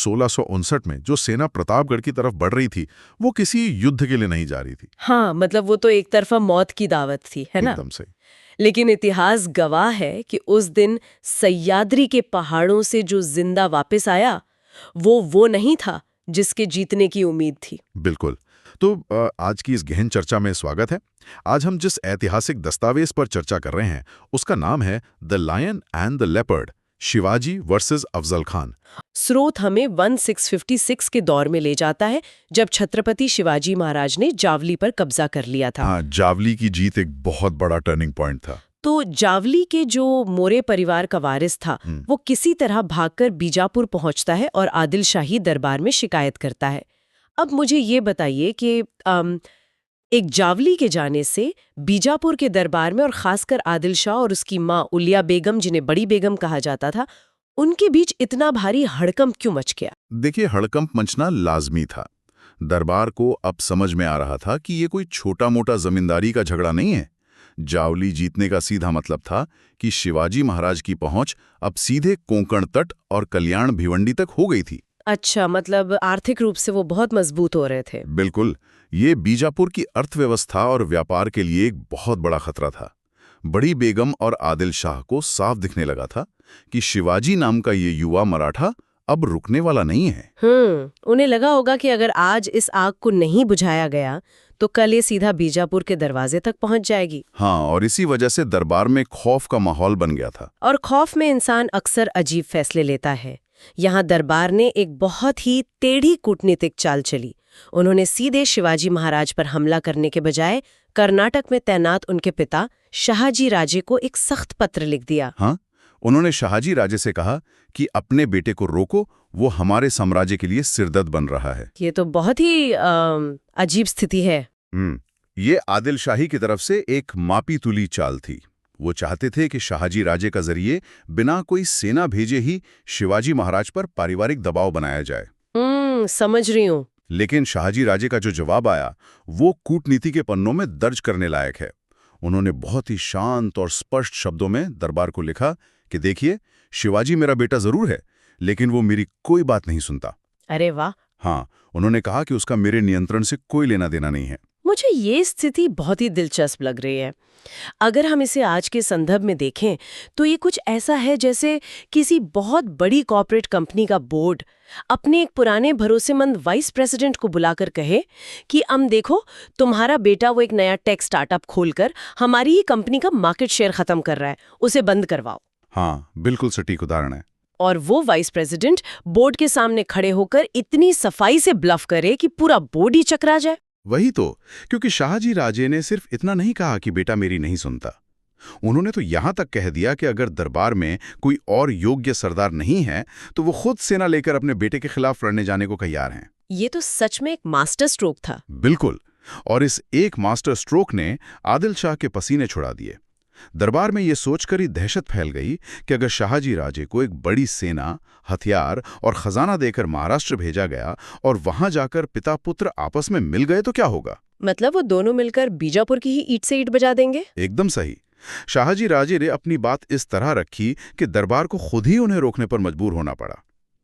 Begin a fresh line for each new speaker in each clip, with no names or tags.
1659 में जो सेना प्रतापगढ़ की तरफ बढ़ रही थी वो किसी युद्ध के लिए नहीं जा रही थी।
हाँ, मतलब वो तो एक तरफा मौत की दावत थी, है ना?
एकदम सही।
लेकिन इतिहास गवाह है कि उस दिन सह्याद्री के पहाड़ों से जो जिंदा वापस आया वो नहीं था जिसके जीतने की उम्मीद थी।
बिल्कुल। तो आज की इस गहन चर्चा में स्वागत है। आज हम जिस ऐतिहासिक दस्तावेज पर चर्चा कर रहे हैं उसका नाम है the lion and the leopard, Shivaji versus Afzal Khan.
स्रोत हमें 1656 के दौर में ले जाता है जब छत्रपति शिवाजी महाराज ने जावली पर कब्जा कर लिया था।
हाँ, जावली की जीत एक बहुत बड़ा टर्निंग पॉइंट था।
तो जावली के जो मोरे परिवार का वारिस था वो किसी तरह भागकर बीजापुर पहुंचता है और आदिल शाही दरबार में शिकायत करता है। अब मुझे ये बताइए कि एक जावली के जाने से बीजापुर के दरबार में और खासकर आदिल शाह और उसकी माँ उलिया बेगम, जिन्हें बड़ी बेगम कहा जाता था, उनके बीच इतना भारी हड़कंप क्यों मच गया?
देखिए, हड़कंप मचना लाजमी था। दरबार को अब समझ में आ रहा था कि ये कोई छोटा मोटा जमींदारी का झगड़ा नहीं है। जावली जीतने का सीधा मतलब था कि शिवाजी महाराज की पहुंच अब सीधे कोंकण तट और कल्याण भिवंडी तक हो गई थी।
अच्छा, मतलब आर्थिक रूप से वो बहुत मजबूत हो रहे थे।
बिल्कुल। ये बीजापुर की अर्थव्यवस्था और व्यापार के लिए एक बहुत बड़ा खतरा था। बड़ी बेगम और आदिल शाह को साफ दिखने लगा था कि शिवाजी नाम का ये युवा मराठा अब रुकने वाला नहीं है।
उन्हें लगा होगा कि अगर आज इस आग को नहीं बुझाया गया तो कल ये सीधा बीजापुर के दरवाजे तक पहुंच जाएगी।
हाँ, और इसी वजह से दरबार में खौफ का माहौल बन गया था।
और खौफ में इंसान अक्सर अजीब फैसले लेता है। यहाँ दरबार ने एक बहुत ही टेढ़ी कूटनीतिक चाल चली। उन्होंने सीधे शिवाजी महाराज पर हमला करने के बजाय कर्नाटक में तैनात उनके पिता शाहजी राजे को एक सख्त पत्र लिख दिया।
हाँ, उन्होंने शाहजी राजे से कहा कि अपने बेटे को रोको, वो हमारे साम्राज्य के लिए सिरदर्द बन रहा है।
ये तो बहुत ही अजीब स्थिति है।
ये आदिल शाही की तरफ से एक मापी तुली चाल थी। वो चाहते थे कि शाहजी राजे का जरिए बिना कोई सेना भेजे ही शिवाजी महाराज पर पारिवारिक दबाव बनाया जाए।
समझ रही हूँ।
लेकिन शाहजी राजे का जो जवाब आया वो कूटनीति के पन्नों में दर्ज करने लायक है। उन्होंने बहुत ही शांत और स्पष्ट शब्दों में दरबार को लिखा कि देखिए, शिवाजी मेरा बेटा जरूर है, लेकिन वो मेरी कोई बात नहीं सुनता।
अरे वाह।
हाँ, उन्होंने कहा कि उसका मेरे नियंत्रण से कोई लेना देना नहीं है।
मुझे ये स्थिति बहुत ही दिलचस्प लग रही है। अगर हम इसे आज के संदर्भ में देखें तो ये कुछ ऐसा है जैसे किसी बहुत बड़ी कॉर्पोरेट कंपनी का बोर्ड अपने एक पुराने भरोसेमंद वाइस प्रेसिडेंट को बुलाकर कहे कि देखो, तुम्हारा बेटा वो एक नया टेक स्टार्टअप खोलकर हमारी ही कंपनी का मार्केट शेयर खत्म कर रहा है, उसे बंद करवाओ।
हाँ, बिल्कुल सटीक उदाहरण है।
और वो वाइस प्रेसिडेंट बोर्ड के सामने खड़े होकर इतनी सफाई से ब्लफ करे कि पूरा बोर्ड ही चकरा जाए।
वही तो, क्योंकि शाहजी राजे ने सिर्फ इतना नहीं कहा कि बेटा मेरी नहीं सुनता। उन्होंने तो यहां तक कह दिया कि अगर दरबार में कोई और योग्य सरदार नहीं है तो वो खुद सेना लेकर अपने बेटे के खिलाफ लड़ने जाने को तैयार हैं।
ये तो सच में एक मास्टर स्ट्रोक था।
बिल्कुल। और इस एक मास्टर स्ट्रोक ने आदिल शाह के पसीने छुड़ा दिए। दरबार में ये सोचकर ही दहशत फैल गई कि अगर शाहजी राजे को एक बड़ी सेना, हथियार और खजाना देकर महाराष्ट्र भेजा गया और वहां जाकर पिता पुत्र आपस में मिल गए तो क्या होगा?
मतलब वो दोनों मिलकर बीजापुर की ही ईंट से ईंट बजा देंगे।
एकदम सही। शाहजी राजे ने अपनी बात इस तरह रखी कि दरबार को खुद ही उन्हें रोकने पर मजबूर होना पड़ा।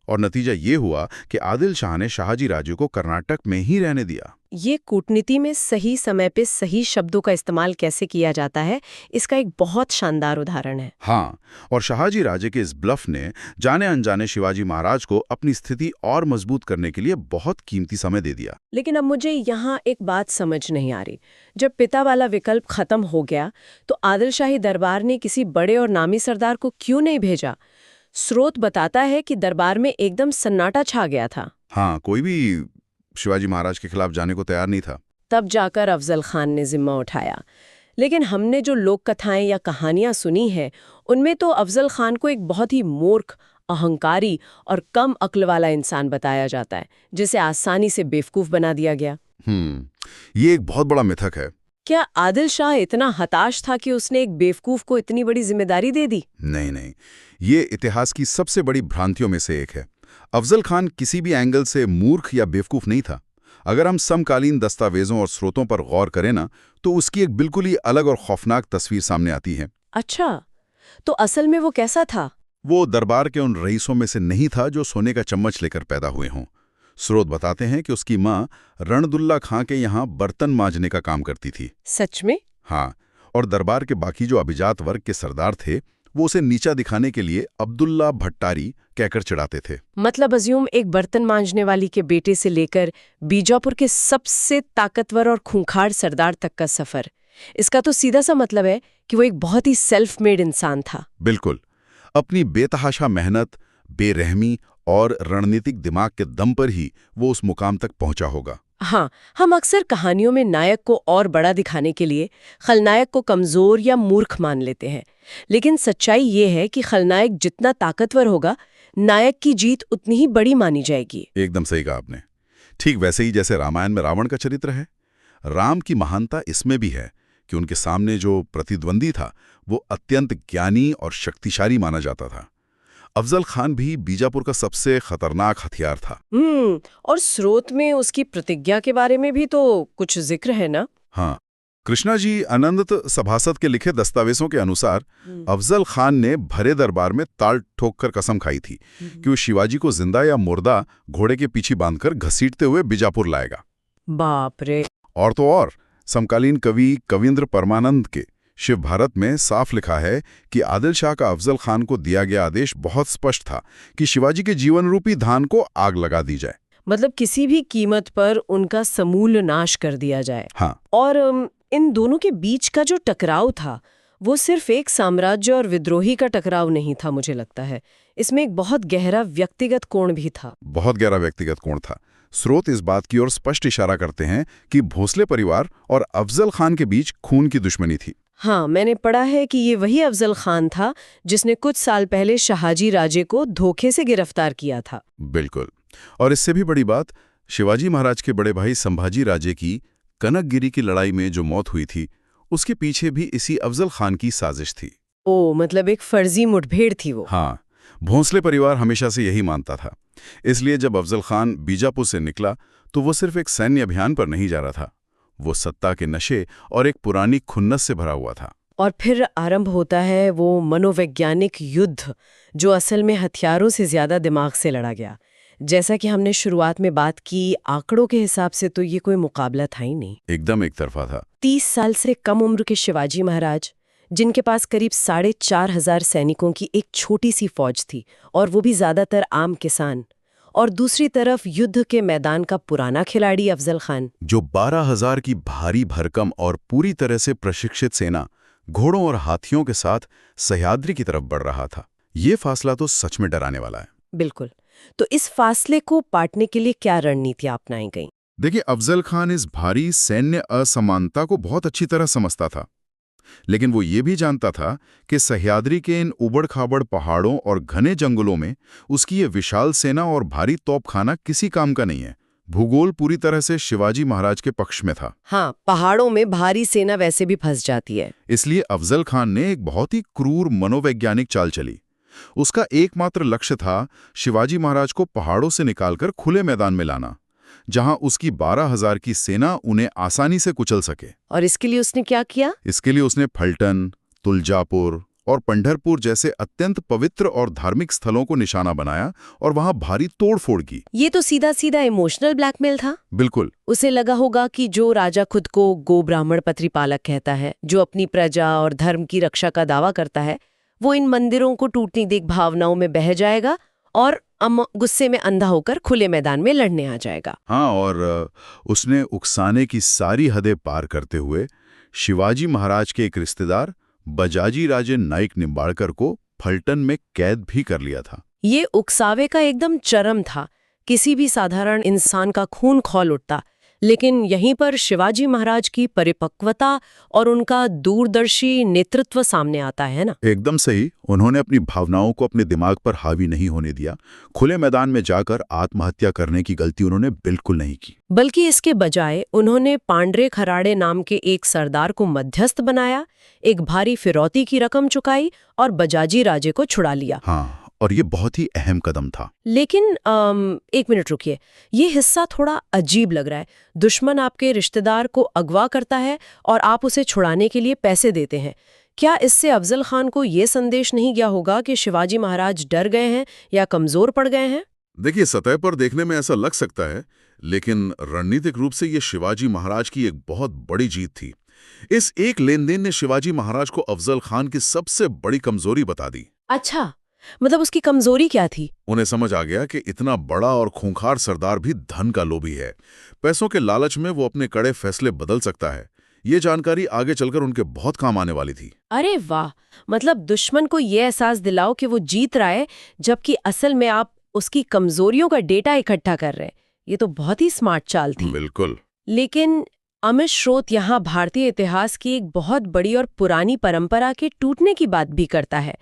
और नतीजा ये हुआ कि आदिल शाह ने शाहजी राजे को कर्नाटक में ही रहने दिया।
ये कूटनीति में सही समय पे सही शब्दों का इस्तेमाल कैसे किया जाता है, इसका एक बहुत शानदार उदाहरण है।
हाँ, और शाहजी राजे के इस ब्लफ ने जाने अनजाने शिवाजी महाराज को अपनी स्थिति और मजबूत करने के लिए बहुत कीमती समय दे दिया।
लेकिन अब मुझे यहाँ एक बात समझ नहीं आ रही। जब पिता वाला विकल्प खत्म हो गया तो आदिल शाही दरबार ने किसी बड़े और नामी सरदार को क्यों नहीं भेजा? स्रोत बताता है कि दरबार में एकदम सन्नाटा छा गया था।
हाँ, कोई भी शिवाजी महाराज के खिलाफ जाने को तैयार नहीं था।
तब जाकर अफजल खान ने जिम्मा उठाया। लेकिन हमने जो लोक कथाएं या कहानियां सुनी हैं उनमें तो अफजल खान को एक बहुत ही मूर्ख, अहंकारी और कम अक्ल वाला इंसान बताया जाता है, जिसे आसानी से बेवकूफ बना दिया गया।
ये एक बहुत बड़ा मिथक है।
क्या आदिल शाह इतना हताश था कि उसने एक बेवकूफ को इतनी बड़ी जिम्मेदारी दे दी?
नहीं, ये इतिहास की सबसे बड़ी भ्रांतियों में से एक है। अफजल खान किसी भी एंगल से मूर्ख या बेवकूफ नहीं था। अगर हम समकालीन दस्तावेजों और स्रोतों पर गौर करें ना, तो उसकी एक बिल्कुल ही अलग और खौफनाक तस्वीर सामने आती है।
अच्छा, तो असल में वो कैसा था?
वो दरबार के उन रईसों में से नहीं था जो सोने का चम्मच लेकर पैदा हुए हों। स्रोत बताते हैं कि उसकी माँ रणदुल्ला खां के यहाँ बर्तन मांजने का काम करती थी।
सच में?
हाँ, और दरबार के बाकी जो अभिजात वर्ग के सरदार थे वो उसे नीचा दिखाने के लिए अब्दुल्ला भट्टारी कहकर चिढ़ाते थे।
मतलब अज्यूम एक बर्तन मांजने वाली के बेटे से लेकर बीजापुर के सबसे ताकतवर और खूंखार सरदार तक का सफर। इसका तो सीधा सा मतलब है कि वो एक बहुत ही सेल्फ मेड इंसान था।
बिल्कुल, अपनी बेतहाशा मेहनत, बेरहमी और रणनीतिक दिमाग के दम पर ही वो उस मुकाम तक पहुंचा होगा।
हाँ, हम अक्सर कहानियों में नायक को और बड़ा दिखाने के लिए खलनायक को कमजोर या मूर्ख मान लेते हैं, लेकिन सच्चाई ये है कि खलनायक जितना ताकतवर होगा, नायक की जीत उतनी ही बड़ी मानी जाएगी।
एकदम सही कहा आपने। ठीक वैसे ही जैसे रामायण में रावण का चरित्र है, राम की महानता इसमें भी है कि उनके सामने जो प्रतिद्वंदी था वो अत्यंत ज्ञानी और शक्तिशाली माना जाता था। अफजल खान भी बीजापुर का सबसे खतरनाक हथियार था।
और स्रोत में उसकी प्रतिज्ञा के बारे में भी तो कुछ जिक्र है ना?
हाँ, कृष्णा जी अनंत सभासद के लिखे दस्तावेजों के अनुसार अफजल खान ने भरे दरबार में ताल ठोक कर कसम खाई थी कि वो शिवाजी को जिंदा या मुर्दा घोड़े के पीछे बांधकर घसीटते हुए बीजापुर लाएगा।
बाप रे!
और तो और, समकालीन कवि कविंद्र परमानंद के शिव भारत में साफ लिखा है कि आदिल शाह का अफजल खान को दिया गया आदेश बहुत स्पष्ट था कि शिवाजी के जीवन रूपी धान को आग लगा दी जाए।
मतलब किसी भी कीमत पर उनका समूल नाश कर दिया जाए।
हाँ,
और इन दोनों के बीच का जो टकराव था वो सिर्फ एक साम्राज्य और विद्रोही का टकराव नहीं था, मुझे लगता है इसमें एक बहुत गहरा व्यक्तिगत कोण भी था।
बहुत गहरा व्यक्तिगत कोण था। स्रोत इस बात की ओर स्पष्ट इशारा करते हैं कि भोसले परिवार और अफजल खान के बीच खून की दुश्मनी थी।
हाँ, मैंने पढ़ा है कि ये वही अफजल खान था जिसने कुछ साल पहले शाहजी राजे को धोखे से गिरफ्तार किया था।
बिल्कुल, और इससे भी बड़ी बात, शिवाजी महाराज के बड़े भाई संभाजी राजे की कनकगिरी की लड़ाई में जो मौत हुई थी, उसके पीछे भी इसी अफजल खान की साजिश थी।
ओ, मतलब एक फर्जी मुठभेड़ थी वो।
हाँ, भोंसले परिवार हमेशा से यही मानता था। इसलिए जब अफजल खान बीजापुर से निकला तो वो सिर्फ एक सैन्य अभियान पर नहीं जा रहा था, वो सत्ता के नशे और एक पुरानी खुन्नस से भरा हुआ था।
और फिर आरंभ होता है वो मनोवैज्ञानिक युद्ध, जो असल में हथियारों से ज्यादा दिमाग से लड़ा गया। जैसा कि हमने शुरुआत में बात की, आंकड़ों के हिसाब से तो ये कोई मुकाबला था ही नहीं,
एकदम एक तरफा था।
30 साल से कम उम्र के शिवाजी महाराज, जिनके पास करीब 4,500 सैनिकों की एक छोटी सी फौज थी, और वो भी ज्यादातर आम किसान, और दूसरी तरफ युद्ध के मैदान का पुराना खिलाड़ी अफजल खान,
जो 12,000 की भारी भरकम और पूरी तरह से प्रशिक्षित सेना, घोड़ों और हाथियों के साथ सह्याद्री की तरफ बढ़ रहा था। ये फासला तो सच में डराने वाला है।
बिल्कुल। तो इस फासले को पाटने के लिए क्या रणनीतियां अपनाई गईं?
देखिए, अफजल खान इस भारी सैन्य असमानता को बहुत अच्छी तरह समझता था, लेकिन वो ये भी जानता था कि सह्याद्री के इन उबड़-खाबड़ पहाड़ों और घने जंगलों में उसकी ये विशाल सेना और भारी तोपखाना किसी काम का नहीं है। भूगोल पूरी तरह से शिवाजी महाराज के पक्ष में था।
हाँ, पहाड़ों में भारी सेना वैसे भी फंस जाती है।
इसलिए अफजल खान ने एक बहुत ही क्रूर मनोवैज्ञानिक चाल चली। उसका एकमात्र लक्ष्य था शिवाजी महाराज को पहाड़ों से निकालकर खुले मैदान में लाना, जहां उसकी 12,000 की सेना उन्हें आसानी से कुचल सके।
और इसके लिए उसने क्या किया?
इसके लिए उसने फलटन, तुलजापुर और पंढरपुर जैसे अत्यंत पवित्र और धार्मिक स्थलों को निशाना बनाया और वहां भारी तोड़फोड़ की।
ये तो सीधा सीधा इमोशनल ब्लैकमेल था।
बिल्कुल।
उसे लगा होगा कि जो राजा खुद को गो ब्राह्मण पत्रीपालक कहता है, जो अपनी प्रजा और धर्म की रक्षा का दावा करता है, वो इन मंदिरों को टूटनी देख भावनाओं में बह जाएगा और गुस्से में अंधा होकर खुले मैदान में लड़ने आ जाएगा।
हाँ, और उसने उकसाने की सारी हदें पार करते हुए शिवाजी महाराज के एक रिश्तेदार बजाजी राजे नाइक निम्बाड़कर को फलटन में कैद भी कर लिया था।
ये उकसावे का एकदम चरम था। किसी भी साधारण इंसान का खून खौल उठता, लेकिन यहीं पर शिवाजी महाराज की परिपक्वता और उनका दूरदर्शी नेतृत्व सामने आता है ना।
एकदम सही। उन्होंने अपनी भावनाओं को अपने दिमाग पर हावी नहीं होने दिया। खुले मैदान में जाकर आत्महत्या करने की गलती उन्होंने बिल्कुल नहीं की,
बल्कि इसके बजाय उन्होंने पांडरे खराड़े नाम के एक सरदार को मध्यस्थ बनाया, एक भारी फिरौती की रकम चुकाई और बजाजी राजे को छुड़ा लिया।
हाँ, और ये बहुत ही अहम कदम था।
लेकिन एक मिनट रुकिए, ये हिस्सा थोड़ा अजीब लग रहा है। दुश्मन आपके रिश्तेदार को अगवा करता है और आप उसे छुड़ाने के लिए पैसे देते हैं। क्या इससे अफजल खान को ये संदेश नहीं गया होगा कि शिवाजी महाराज डर गए हैं या कमजोर पड़ गए हैं?
देखिए, सतह पर देखने में ऐसा लग सकता है, लेकिन रणनीतिक रूप से ये शिवाजी महाराज की एक बहुत बड़ी जीत थी। इस एक लेनदेन ने शिवाजी महाराज को अफजल खान की सबसे बड़ी कमजोरी बता दी।
अच्छा, मतलब उसकी कमजोरी क्या थी?
उन्हें समझ आ गया कि इतना बड़ा और खूंखार सरदार भी धन का लोभी है। पैसों के लालच में वो अपने कड़े फैसले बदल सकता है। ये जानकारी आगे चलकर उनके बहुत काम आने वाली थी।
अरे वाह, मतलब दुश्मन को ये एहसास दिलाओ कि वो जीत रहा है, जबकि असल में आप उसकी कमजोरियों का डेटा इकट्ठा कर रहे हैं। ये तो बहुत ही स्मार्ट चाल थी।
बिल्कुल।
लेकिन अमित श्रोत यहाँ भारतीय इतिहास की एक बहुत बड़ी और पुरानी परंपरा के टूटने की बात भी करता है।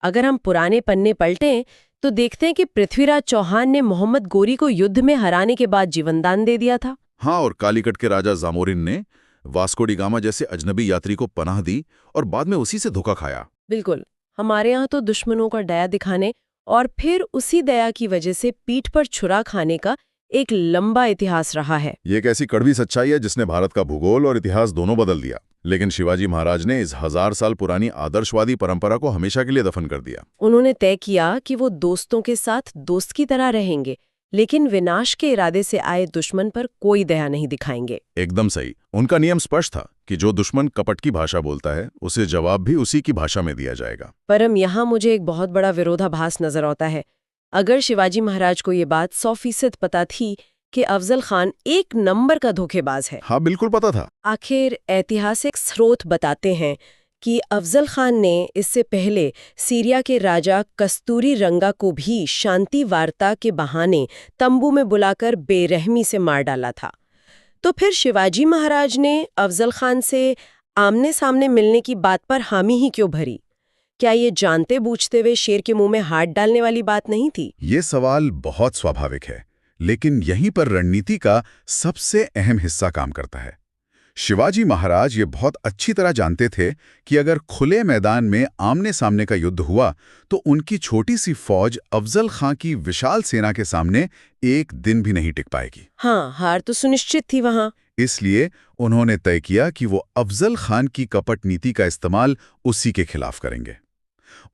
अगर हम पुराने पन्ने पलटें तो देखते हैं कि पृथ्वीराज चौहान ने मोहम्मद गोरी को युद्ध में हराने के बाद जीवनदान दे दिया था।
हाँ, और कालीकट के राजा जामोरिन ने वास्को डी गामा जैसे अजनबी यात्री को पनाह दी और बाद में उसी से धोखा खाया।
बिल्कुल। हमारे यहाँ तो दुश्मनों का दया दिखाने और फिर उसी दया की वजह से पीठ पर छुरा खाने का एक लंबा इतिहास रहा है।
ये एक ऐसी कड़वी सच्चाई है जिसने भारत का भूगोल और इतिहास दोनों बदल दिया। लेकिन शिवाजी महाराज ने इस 1000 साल पुरानी आदर्शवादी परंपरा को हमेशा के लिए दफन कर दिया।
उन्होंने तय किया कि वो दोस्तों के साथ दोस्त की तरह रहेंगे, लेकिन विनाश के इरादे से आए दुश्मन पर कोई दया नहीं दिखाएंगे।
एकदम सही। उनका नियम स्पष्ट था कि जो दुश्मन कपट की भाषा बोलता है उसे जवाब भी उसी की भाषा में दिया जाएगा।
परम, यहाँ मुझे एक बहुत बड़ा विरोधाभास नजर आता है। अगर शिवाजी महाराज को ये बात 100% पता थी कि अफजल खान एक नंबर का धोखेबाज है।
हाँ, बिल्कुल पता था।
आखिर ऐतिहासिक स्रोत बताते हैं कि अफजल खान ने इससे पहले सीरिया के राजा कस्तूरी रंगा को भी शांति वार्ता के बहाने तंबू में बुलाकर बेरहमी से मार डाला था। तो फिर शिवाजी महाराज ने अफजल खान से आमने सामने मिलने की बात पर हामी ही क्यों भरी? क्या ये जानते बूझते हुए शेर के मुंह में हाथ डालने वाली बात नहीं थी?
ये सवाल बहुत स्वाभाविक है, लेकिन यहीं पर रणनीति का सबसे अहम हिस्सा काम करता है। शिवाजी महाराज ये बहुत अच्छी तरह जानते थे कि अगर खुले मैदान में आमने सामने का युद्ध हुआ तो उनकी छोटी सी फौज अफजल खां की विशाल सेना के सामने एक दिन भी नहीं टिक पाएगी।
हाँ, हार तो सुनिश्चित थी वहां।
इसलिए उन्होंने तय किया कि वो अफजल खान की कपट नीति का इस्तेमाल उसी के खिलाफ करेंगे।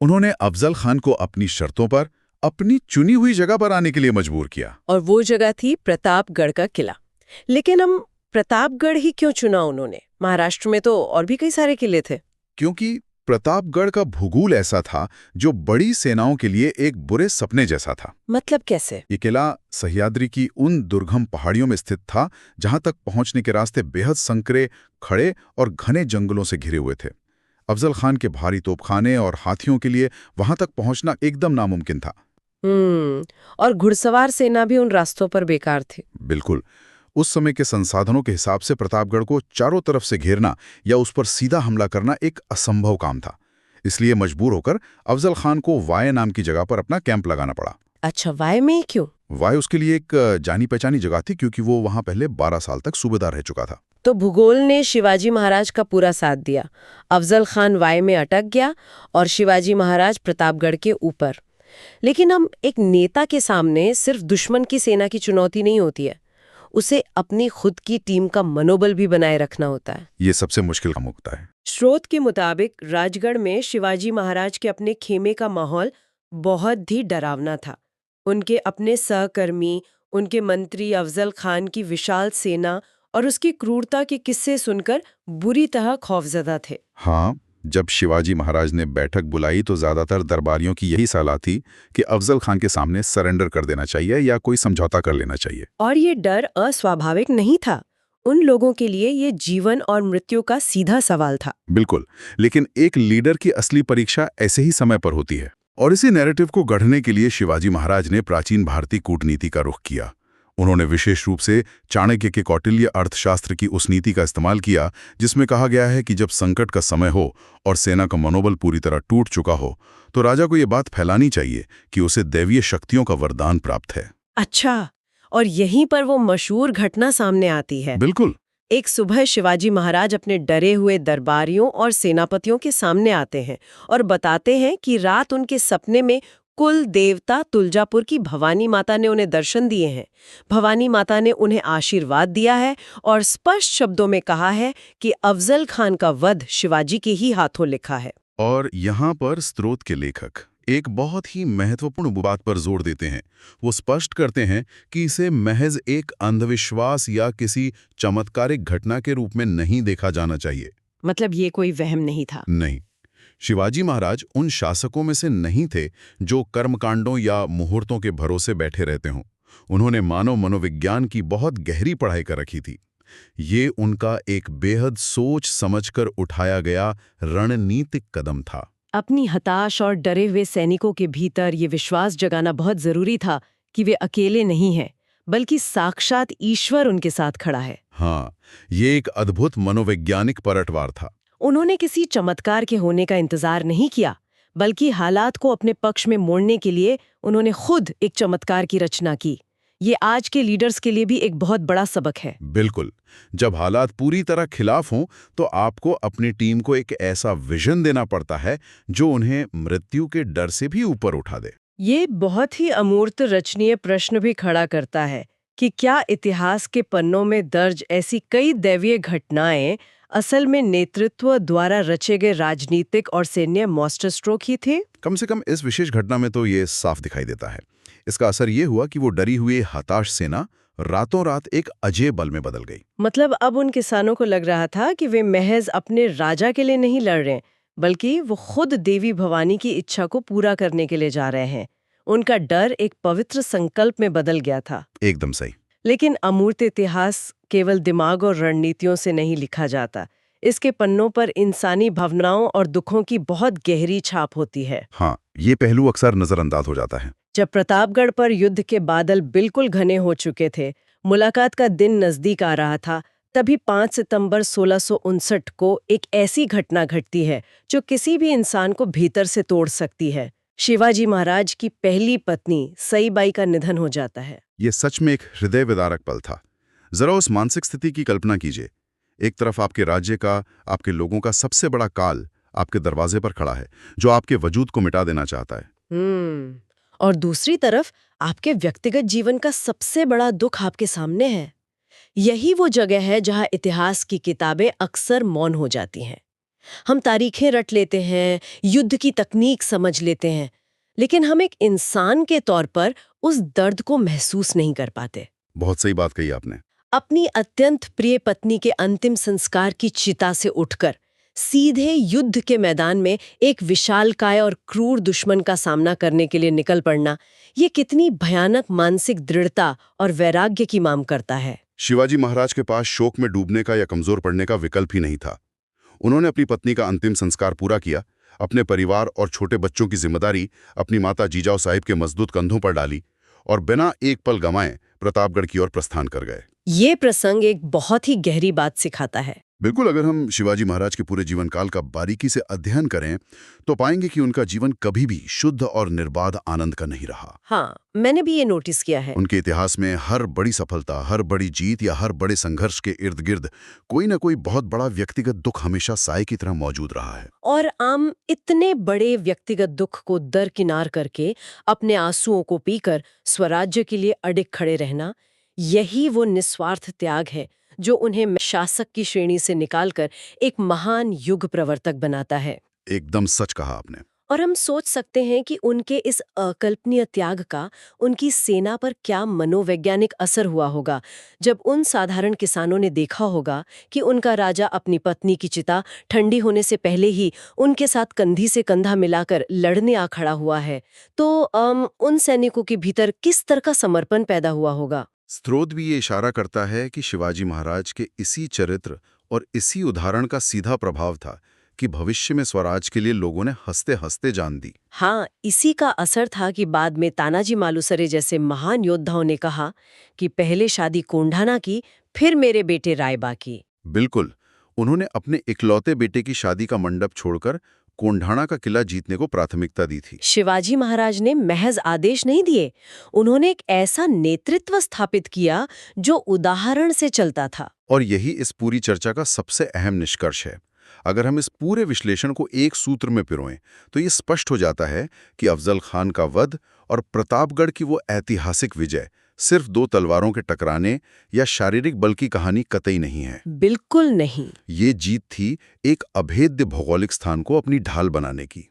उन्होंने अफजल खान को अपनी शर्तों पर अपनी चुनी हुई जगह पर आने के लिए मजबूर किया।
और वो जगह थी प्रतापगढ़ का किला। लेकिन हम प्रतापगढ़ ही क्यों चुना उन्होंने? महाराष्ट्र में तो और भी कई सारे किले थे।
क्योंकि प्रतापगढ़ का भूगोल ऐसा था जो बड़ी सेनाओं के लिए एक बुरे सपने जैसा था।
मतलब कैसे?
ये किला सह्याद्री की उन दुर्गम पहाड़ियों में स्थित था जहां तक पहुंचने के रास्ते बेहद संकरे, खड़े और घने जंगलों से घिरे हुए थे। अफजल खान के भारी तोपखाने और हाथियों के लिए वहां तक पहुंचना एकदम नामुमकिन था।
और घुड़सवार सेना भी उन रास्तों पर बेकार थी।
बिल्कुल। उस समय के संसाधनों के हिसाब से प्रतापगढ़ को चारों तरफ से घेरना या उस पर सीधा हमला करना एक असंभव काम था। इसलिए मजबूर होकर अफजल खान को वाय नाम की जगह पर अपना कैंप लगाना पड़ा।
अच्छा, वाय में क्यों?
वाय उसके लिए एक जानी पहचानी जगह थी, क्योंकि वो वहां पहले 12 साल तक सूबेदार रह चुका था।
तो भूगोल ने शिवाजी महाराज का पूरा साथ दिया। अफजल खान वाय में अटक गया और शिवाजी महाराज प्रतापगढ़ के ऊपर। लेकिन हम एक नेता के सामने सिर्फ दुश्मन की सेना की चुनौती नहीं होती है, उसे अपनी खुद की टीम का मनोबल भी बनाए रखना होता है।
ये सबसे मुश्किल काम होता है।
स्रोत के मुताबिक राजगढ़ में शिवाजी महाराज के अपने खेमे का माहौल बहुत ही डरावना था। उनके अपने सहकर्मी, उनके मंत्री अफजल खान की विशाल सेना और उसकी क्रूरता के किस्से सुनकर बुरी तरह खौफजदा थे।
हाँ, जब शिवाजी महाराज ने बैठक बुलाई तो ज्यादातर दरबारियों की यही सलाह थी कि अफजल खान के सामने सरेंडर कर देना चाहिए या कोई समझौता कर लेना चाहिए।
और ये डर अस्वाभाविक नहीं था। उन लोगों के लिए ये जीवन और मृत्यु का सीधा सवाल था।
बिल्कुल, लेकिन एक लीडर की असली परीक्षा ऐसे ही समय पर होती है। और इसी नैरेटिव को गढ़ने के लिए शिवाजी महाराज ने प्राचीन भारतीय कूटनीति का रुख किया। उन्होंने विशेष रूप से चाणक्य के कौटिल्य अर्थशास्त्र की उस नीति का इस्तेमाल किया जिसमें कहा गया है कि जब संकट का समय हो और सेना का मनोबल पूरी तरह टूट चुका हो तो राजा को ये बात फैलानी चाहिए कि उसे दैवीय शक्तियों का वरदान प्राप्त है।
अच्छा, और यहीं पर वो मशहूर घटना सामने आती है।
बिल्कुल।
एक सुबह शिवाजी महाराज अपने डरे हुए दरबारियों और सेनापतियों के सामने आते हैं और बताते हैं कि रात उनके सपने में कुल देवता तुलजापुर की भवानी माता ने उन्हें दर्शन दिए हैं। भवानी माता ने उन्हें आशीर्वाद दिया है और स्पष्ट शब्दों में कहा है कि अफजल खान का वध शिवाजी के ही हाथों लिखा है।
और यहाँ पर स्रोत के लेखक एक बहुत ही महत्वपूर्ण बात पर जोर देते हैं। वो स्पष्ट करते हैं कि इसे महज एक अंधविश्वास या किसी चमत्कारिक घटना के रूप में नहीं देखा जाना चाहिए।
मतलब ये कोई वहम नहीं था।
नहीं, शिवाजी महाराज उन शासकों में से नहीं थे जो कर्मकांडों या मुहूर्तों के भरोसे बैठे रहते हों। उन्होंने मानव मनोविज्ञान की बहुत गहरी पढ़ाई कर रखी थी। ये उनका एक बेहद सोच समझकर उठाया गया रणनीतिक कदम था।
अपनी हताश और डरे हुए सैनिकों के भीतर ये विश्वास जगाना बहुत जरूरी था कि वे अकेले नहीं हैं, बल्कि साक्षात ईश्वर उनके साथ खड़ा है।
हाँ, ये एक अद्भुत मनोवैज्ञानिक पलटवार था।
उन्होंने किसी चमत्कार के होने का इंतजार नहीं किया, बल्कि हालात को अपने पक्ष में मोड़ने के लिए उन्होंने खुद एक चमत्कार की रचना की। ये आज के लीडर्स के लिए भी एक बहुत बड़ा सबक है।
बिल्कुल, जब हालात पूरी तरह खिलाफ हों तो आपको अपनी टीम को एक ऐसा विजन देना पड़ता है जो उन्हें मृत्यु के डर से भी ऊपर उठा दे।
ये बहुत ही अमूर्त रचनीय प्रश्न भी खड़ा करता है कि क्या इतिहास के पन्नों में दर्ज ऐसी कई दैवीय घटनाएं असल में नेतृत्व द्वारा रचे गए राजनीतिक और सैन्य मास्टर स्ट्रोक ही थे?
कम से कम इस विशेष घटना में तो ये साफ दिखाई देता है। इसका असर ये हुआ कि वो डरी हुई हताश सेना रातों रात एक अजय बल में बदल गई।
मतलब अब उन किसानों को लग रहा था कि वे महज अपने राजा के लिए नहीं लड़ रहे, बल्कि वो खुद देवी भवानी की इच्छा को पूरा करने के लिए जा रहे हैं। उनका डर एक पवित्र संकल्प में बदल गया था।
एकदम सही।
लेकिन अमूर्त इतिहास केवल दिमाग और रणनीतियों से नहीं लिखा जाता। इसके पन्नों पर इंसानी भावनाओं और दुखों की बहुत गहरी छाप होती है।
हाँ, ये पहलू अक्सर नजरअंदाज हो जाता है।
जब प्रतापगढ़ पर युद्ध के बादल बिल्कुल घने हो चुके थे, मुलाकात का दिन नजदीक आ रहा था, तभी 5 सितंबर 1659 को एक ऐसी घटना घटती है जो किसी भी इंसान को भीतर से तोड़ सकती है। शिवाजी महाराज की पहली पत्नी सईबाई का निधन हो जाता है।
ये सच में एक हृदय विदारक पल था। जरा उस मानसिक स्थिति की कल्पना कीजिए। एक तरफ आपके राज्य का, आपके लोगों का सबसे बड़ा काल आपके दरवाजे पर खड़ा है, जो आपके वजूद को मिटा देना चाहता है।
और दूसरी तरफ आपके व्यक्तिगत जीवन का सबसे बड़ा दुख आपके सामने है। यही वो जगह है जहां इतिहास की किताबें अक्सर मौन हो जाती हैं। हम तारीखें रट लेते हैं, युद्ध की तकनीक समझ लेते हैं, लेकिन हम एक इंसान के तौर पर उस दर्द को महसूस नहीं कर पाते।
बहुत सही बात कही आपने।
अपनी अत्यंत प्रिय पत्नी के अंतिम संस्कार की चिता से उठकर सीधे युद्ध के मैदान में एक विशालकाय और क्रूर दुश्मन का सामना करने के लिए निकल पड़ना, ये कितनी भयानक मानसिक दृढ़ता और वैराग्य की मांग करता है।
शिवाजी महाराज के पास शोक में डूबने का या कमजोर पड़ने का विकल्प ही नहीं था। उन्होंने अपनी पत्नी का अंतिम संस्कार पूरा किया, अपने परिवार और छोटे बच्चों की जिम्मेदारी अपनी माता जीजाऊ साहिब के मजबूत कंधों पर डाली और बिना एक पल गंवाए प्रतापगढ़ की ओर प्रस्थान कर गए।
ये प्रसंग एक बहुत ही गहरी बात सिखाता है।
बिल्कुल, अगर हम शिवाजी महाराज के पूरे जीवन काल का बारीकी से अध्ययन करें तो पाएंगे कि उनका जीवन कभी भी शुद्ध और निर्बाध आनंद का नहीं रहा।
हाँ, मैंने भी ये नोटिस किया है।
उनके इतिहास में हर बड़ी सफलता, हर बड़ी जीत या हर बड़े संघर्ष के इर्द गिर्द कोई ना कोई बहुत बड़ा व्यक्तिगत दुख हमेशा साए की तरह मौजूद रहा है।
और आम इतने बड़े व्यक्तिगत दुख को दरकिनार करके अपने आंसुओं को पीकर स्वराज्य के लिए अडिग खड़े रहना, यही वो निस्वार्थ त्याग है जो उन्हें शासक की श्रेणी से निकालकर एक महान युग प्रवर्तक बनाता है।
एकदम सच कहा आपने।
और हम सोच सकते हैं कि उनके इस अकल्पनीय त्याग का उनकी सेना पर क्या मनोवैज्ञानिक असर हुआ होगा, जब उन साधारण किसानों ने देखा होगा कि उनका राजा अपनी पत्नी की चिता ठंडी होने से पहले ही उनके साथ कंधी से कंधा मिलाकर लड़ने आ खड़ा हुआ है। तो उन सैनिकों के भीतर किस तरह का समर्पण पैदा हुआ होगा।
स्रोत भी ये इशारा करता है कि शिवाजी महाराज के इसी चरित्र और इसी उदाहरण का सीधा प्रभाव था कि भविष्य में स्वराज के लिए लोगों ने हंसते हंसते जान दी।
हाँ, इसी का असर था कि बाद में तानाजी मालुसरे जैसे महान योद्धाओं ने कहा कि पहले शादी कोंढाना की, फिर मेरे बेटे रायबा की।
बिल्कुल, उन्होंने अपने इकलौते बेटे की शादी का मंडप छोड़कर कोंढाना का किला जीतने को प्राथमिकता दी थी।
शिवाजी महाराज ने महज आदेश नहीं दिए, उन्होंने एक ऐसा नेतृत्व स्थापित किया जो उदाहरण से चलता था।
और यही इस पूरी चर्चा का सबसे अहम निष्कर्ष है।
अगर हम इस पूरे विश्लेषण को एक सूत्र में पिरोएं तो ये स्पष्ट हो जाता है कि अफजल खान का वध और प्रतापगढ़ की वो ऐतिहासिक विजय सिर्फ दो तलवारों के टकराने या शारीरिक बल की कहानी कतई नहीं है।
बिल्कुल नहीं।
ये जीत थी एक अभेद्य भौगोलिक स्थान को अपनी ढाल बनाने की।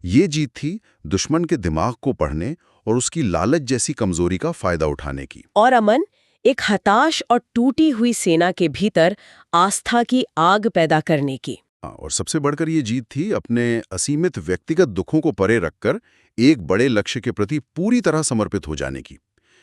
ये जीत थी दुश्मन के दिमाग को पढ़ने और उसकी लालच जैसी कमजोरी का फायदा उठाने की।
और अमन, एक हताश और टूटी हुई सेना के भीतर आस्था की आग पैदा करने की।
और सबसे बढ़कर ये जीत थी अपने असीमित व्यक्तिगत दुखों को परे रखकर एक बड़े लक्ष्य के प्रति पूरी तरह समर्पित हो जाने की।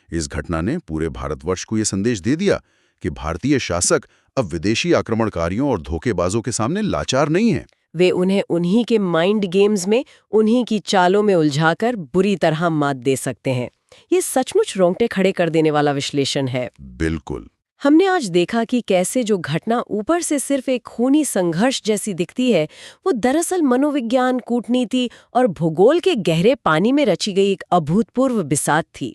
इस घटना ने पूरे भारतवर्ष को ये संदेश दे दिया कि भारतीय शासक अब विदेशी आक्रमणकारियों और धोखेबाजों के सामने लाचार नहीं है।
वे उन्हें उन्हीं के माइंड गेम्स में, उन्हीं की चालों में उलझाकर बुरी तरह मात दे सकते हैं। ये सचमुच रोंगटे खड़े कर देने वाला विश्लेषण है।
बिल्कुल।
हमने आज देखा कि कैसे जो घटना ऊपर से सिर्फ एक खूनी संघर्ष जैसी दिखती है, वो दरअसल मनोविज्ञान, कूटनीति और भूगोल के गहरे पानी में रची गई एक अभूतपूर्व बिसात थी।